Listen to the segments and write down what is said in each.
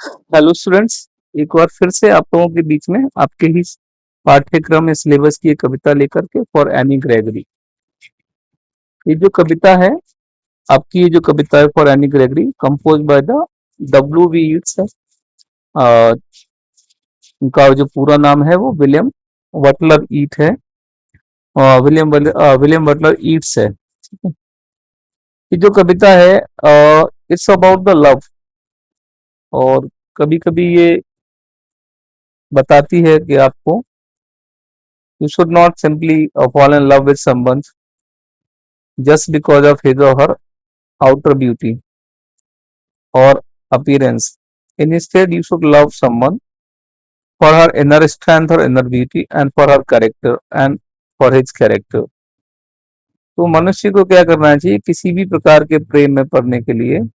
Hello students. एक बार फिर से आप लोगों के बीच में आपके ही पाठ्यक्रम में सिलेबस की एक कविता लेकर के फॉर एनी ग्रेगरी। ये जो कविता है, आपकी ये जो कविता है for any Gregory compose by the W.B. Yeats है। अ, उनका जो पूरा नाम है वो विलियम बटलर ईट है। विलियम बटलर ईट्स है। ये जो कविता है इट्स अबाउट द लव। और कभी कभी ये बताती है कि आपको you should not simply fall in love with someone just because of his or her outer beauty or appearance. Instead, you should love someone for her inner strength or inner beauty and for her character and for his character. तो मनुष्य को क्या करना चाहिए किसी भी प्रकार के प्रेम में पड़ने के लिए?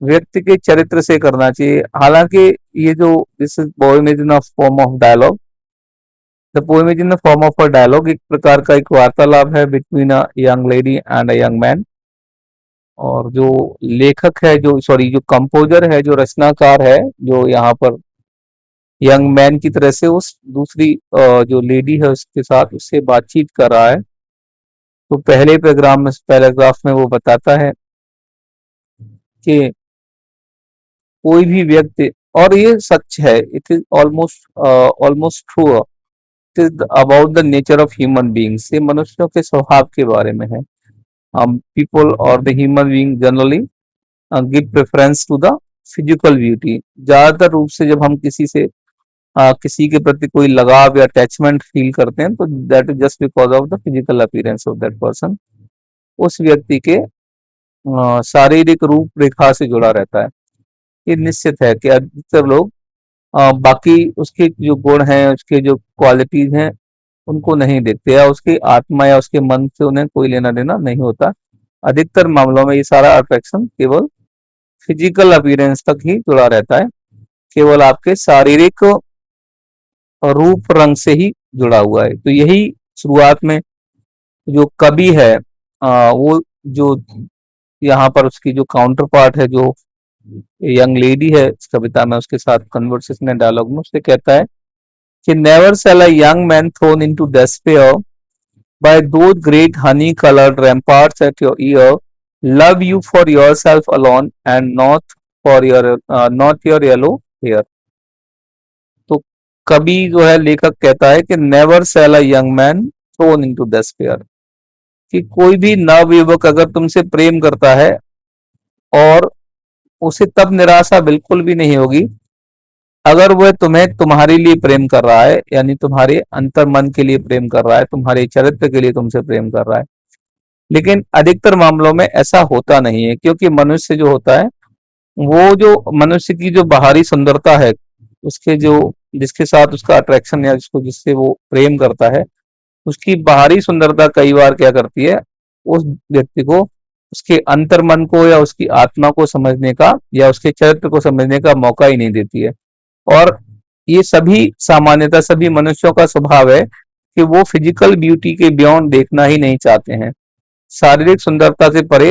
व्यक्ति के चरित्र से करना चाहिए। हालांकि ये जो this is poem is in a form of dialogue. The poem is in the form of a dialogue, एक प्रकार का एक वार्तालाप है between a young lady and a young man. और जो लेखक है, जो सॉरी जो कंपोजर है, जो रचनाकार है, जो यहाँ पर यंग मैन की तरह से उस दूसरी जो लेडी है उसके साथ उससे बातचीत कर रहा है। तो पहले पैराग्राफ में वो बताता है कि कोई भी व्यक्ति, और ये सच है, it is almost true, it is about the nature of human beings. ये मनुष्यों के स्वभाव के बारे में है। हम पीपल और the human being generally give preference to the physical beauty. ज्यादातर रूप से जब हम किसी के प्रति कोई लगाव या अटैचमेंट फील करते हैं तो that is just because of the physical appearance of that person. उस व्यक्ति के शारीरिक रूप रेखा से जुड़ा रहता है। ये निश्चित है कि अधिकतर लोग बाकी उसके जो गुण हैं, उसके जो क्वालिटीज हैं, उनको नहीं देखते, या उसकी आत्मा या उसके मन से उन्हें कोई लेना देना नहीं होता। अधिकतर मामलों में ये सारा अट्रैक्शन केवल फिजिकल अपीयरेंस तक ही जुड़ा रहता है, केवल आपके शारीरिक रूप रंग से ही जुड़ा हुआ है। तो यही शुरुआत में जो कवि है, वो जो यहाँ पर उसकी जो काउंटर पार्ट है, जो यंग लेडी है इस कविता में, उसके साथ कन्वर्सेशन डायलॉग में उससे कहता है कि never shall a young man thrown into despair by those great honey colored ramparts at your ear love you for yourself alone and not your yellow hair। तो कवि जो है, लेखक कहता है कि never shall a young man thrown into despair, कि कोई भी नवयुवक अगर तुमसे प्रेम करता है और उसे तब निराशा बिल्कुल भी नहीं होगी अगर वह तुम्हें तुम्हारे लिए प्रेम कर रहा है, यानी तुम्हारे अंतर मन के लिए प्रेम कर रहा है, तुम्हारे चरित्र के लिए तुमसे प्रेम कर रहा है। लेकिन अधिकतर मामलों में ऐसा होता नहीं है, क्योंकि मनुष्य जो होता है, वो जो मनुष्य की जो बाहरी सुंदरता है, उसके जो जिसके साथ उसका अट्रैक्शन या जिससे वो प्रेम करता है, उसकी बाहरी सुंदरता कई बार क्या करती है, उस व्यक्ति को उसके अंतर मन को या उसकी आत्मा को समझने का या उसके चरित्र को समझने का मौका ही नहीं देती है। और ये सभी सामान्यतः सभी मनुष्यों का स्वभाव है कि वो फिजिकल ब्यूटी के बियॉन्ड देखना ही नहीं चाहते हैं। शारीरिक सुंदरता से परे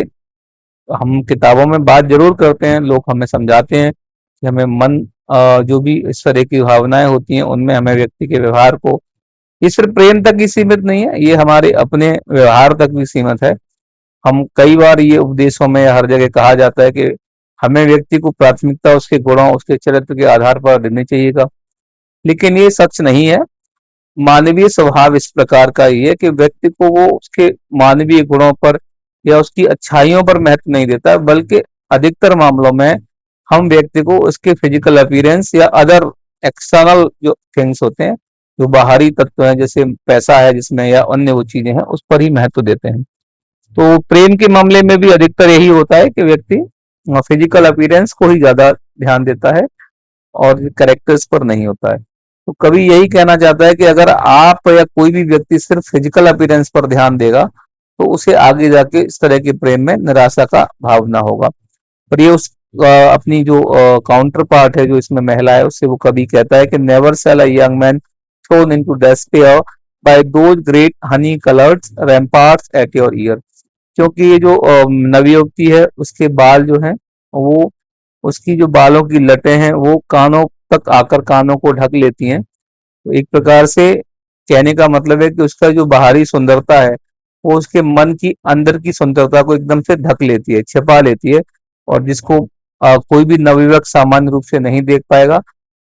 हम किताबों में बात जरूर करते हैं, लोग हमें समझाते हैं कि हमें मन जो भी इस तरह की भावनाएं होती हैं उनमें हमें व्यक्ति के व्यवहार को, ये सिर्फ प्रेम तक ही सीमित नहीं है, ये हमारे अपने व्यवहार तक भी सीमित है। हम कई बार ये उपदेशों में हर जगह कहा जाता है कि हमें व्यक्ति को प्राथमिकता उसके गुणों उसके चरित्र के आधार पर देनी चाहिएगा, लेकिन ये सच नहीं है। मानवीय स्वभाव इस प्रकार का ही है कि व्यक्ति को वो उसके मानवीय गुणों पर या उसकी अच्छाइयों पर महत्व नहीं देता, बल्कि अधिकतर मामलों में हम व्यक्ति को उसके फिजिकल अपीयरेंस या अदर एक्सटर्नल जो थिंग्स होते हैं, जो बाहरी तत्व हैं, जैसे पैसा है जिसमें या अन्य वो चीजें हैं, उस पर ही महत्व देते हैं। तो प्रेम के मामले में भी अधिकतर यही होता है कि व्यक्ति फिजिकल अपीयरेंस को ही ज्यादा ध्यान देता है और कैरेक्टर्स पर नहीं होता है। तो कभी यही कहना चाहता है कि अगर आप या कोई भी व्यक्ति सिर्फ फिजिकल अपीयरेंस पर ध्यान देगा तो उसे आगे जाके इस तरह के प्रेम में निराशा का भाव ना होगा। पर ये उस अपनी जो काउंटर पार्ट है, जो इसमें महिला है, उससे वो कभी कहता है कि never shall a young man thrown into despair by those great honey colored ramparts at your ear। क्योंकि ये जो नवयुवती है उसके बाल जो हैं वो उसकी जो बालों की लटें हैं वो कानों तक आकर कानों को ढक लेती हैं। तो एक प्रकार से कहने का मतलब है कि उसका जो बाहरी सुंदरता है वो उसके मन की अंदर की सुंदरता को एकदम से ढक लेती है, छिपा लेती है, और जिसको कोई भी नवयुवक सामान्य रूप से नहीं देख पाएगा,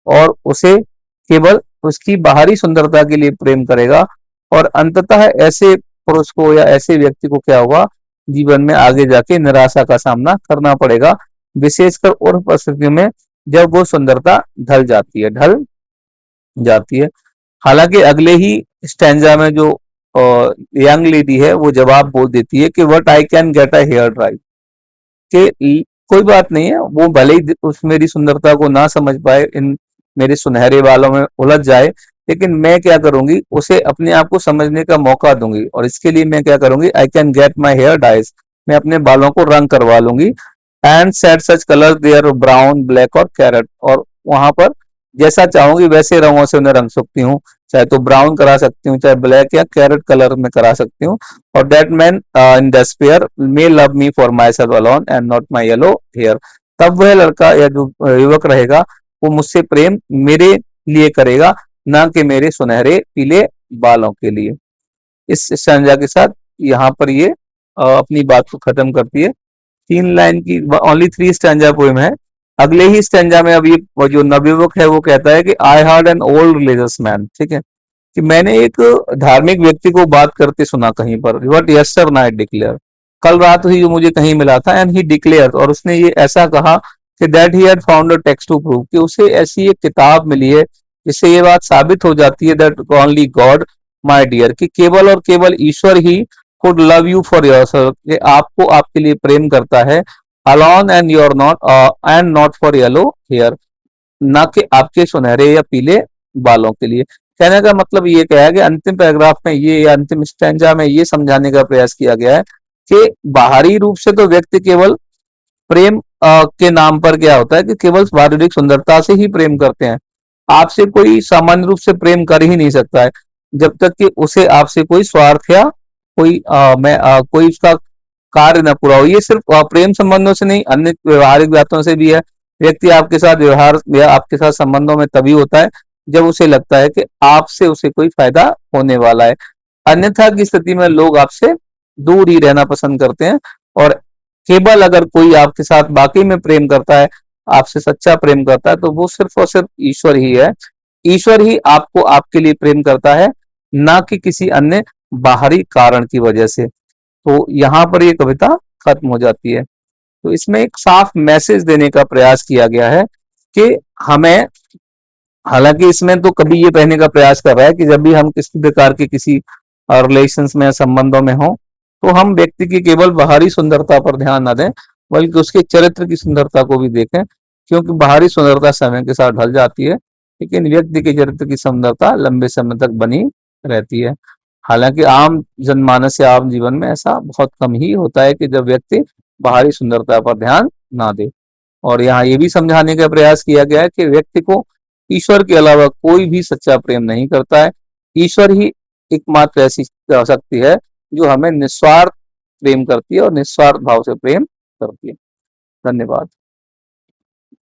और उसे केवल उसकी बाहरी सुंदरता के लिए प्रेम करेगा। और अंततः ऐसे पुरुष को या ऐसे व्यक्ति को क्या होगा, जीवन में आगे जाके निराशा का सामना करना पड़ेगा, विशेषकर उन परिस्थितियों में जब वो सुंदरता ढल जाती है। हालांकि अगले ही स्टैंजा में जो यंग लेडी है वो जवाब बोल देती है कि what I can get a hair dry, कि कोई बात नहीं है, वो भले ही उस मेरी सुंदरता को ना समझ पाए, इन मेरे सुनहरे बालों में उलझ जाए, लेकिन मैं क्या करूंगी, उसे अपने आप को समझने का मौका दूंगी, और इसके लिए मैं क्या करूंगी, I can get my hair dyes, मैं अपने बालों को रंग करवा लूंगी। And set such colour there brown black और कैरेट, और वहां पर जैसा चाहूंगी वैसे रंगों से उन्हें रंग सकती हूँ, चाहे तो ब्राउन करा सकती हूँ, चाहे ब्लैक या कैरेट कलर में करा सकती हूँ। और that man in despair may love me for myself alone and not my yellow hair, तब वह लड़का या जो युवक रहेगा वो मुझसे प्रेम मेरे लिए करेगा, ना कि मेरे सुनहरे पीले बालों के लिए। इस संज्ञा के साथ यहाँ पर ये अपनी बात को खत्म करती है। 3 लाइन की, ओनली 3 स्टैंजा पोएम है। अगले ही स्टैंजा में अब ये वो जो नवयुवक है वो कहता है कि I heard an old religious man, ठीक है, कि मैंने एक धार्मिक व्यक्ति को बात करते सुना कहीं पर, व्हाट यस्टर नाइट डिक्लेयर, कल रात ही जो मुझे कहीं मिला था, एंड ही डिक्लेयर, और उसने ये ऐसा कहा कि that he had found a text to prove, कि उसे ऐसी एक किताब मिली है जिससे ये बात साबित हो जाती है that only God my dear, कि केवल और केवल ईश्वर ही could love you for yourself, कि आपको आपके लिए प्रेम करता है, alone and your not and not for yellow hair, ना कि आपके सुनहरे या पीले बालों के लिए। कहने का मतलब ये क्या है कि अंतिम पैराग्राफ में ये, या अंतिम स्टैंजा में ये समझाने का प्रयास किया गया है कि बाहरी रूप से तो व्यक्ति केवल प्रेम के नाम पर क्या होता है कि केवल शारीरिक सुंदरता से ही प्रेम करते हैं। आपसे कोई सामान्य रूप से प्रेम कर ही नहीं सकता है जब तक कि उसे आपसे कोई स्वार्थ या कोई उसका कार्य न पूरा हो। ये सिर्फ प्रेम संबंधों से नहीं, अन्य व्यवहारिक बातों से भी है। व्यक्ति आपके साथ व्यवहार या आपके साथ संबंधों में तभी होता है जब उसे लगता है कि आपसे उसे कोई फायदा होने वाला है। अन्यथा की स्थिति में लोग आपसे दूर ही रहना पसंद करते हैं। और केवल अगर कोई आपके साथ बाकी में प्रेम करता है, आपसे सच्चा प्रेम करता है, तो वो सिर्फ और सिर्फ ईश्वर ही है। ईश्वर ही आपको आपके लिए प्रेम करता है, ना कि किसी अन्य बाहरी कारण की वजह से। तो यहाँ पर ये कविता खत्म हो जाती है। तो इसमें एक साफ मैसेज देने का प्रयास किया गया है कि हमें, हालांकि इसमें तो कभी ये कहने का प्रयास कर रहा है कि जब भी हम किसी प्रकार के किसी रिलेशंस में, संबंधों में हो, तो हम व्यक्ति की केवल बाहरी सुंदरता पर ध्यान न दें, बल्कि उसके चरित्र की सुंदरता को भी देखें, क्योंकि बाहरी सुंदरता समय के साथ ढल जाती है, लेकिन व्यक्ति के चरित्र की सुंदरता लंबे समय तक बनी रहती है। हालांकि आम जनमानस या आम जीवन में ऐसा बहुत कम ही होता है कि जब व्यक्ति बाहरी सुंदरता पर ध्यान ना दे। और यहाँ ये भी समझाने का प्रयास किया गया है कि व्यक्ति को ईश्वर के अलावा कोई भी सच्चा प्रेम नहीं करता है। ईश्वर ही एकमात्र ऐसी शक्ति है जो हमें निस्वार्थ प्रेम करती है और निस्वार्थ भाव से प्रेम करती है। धन्यवाद।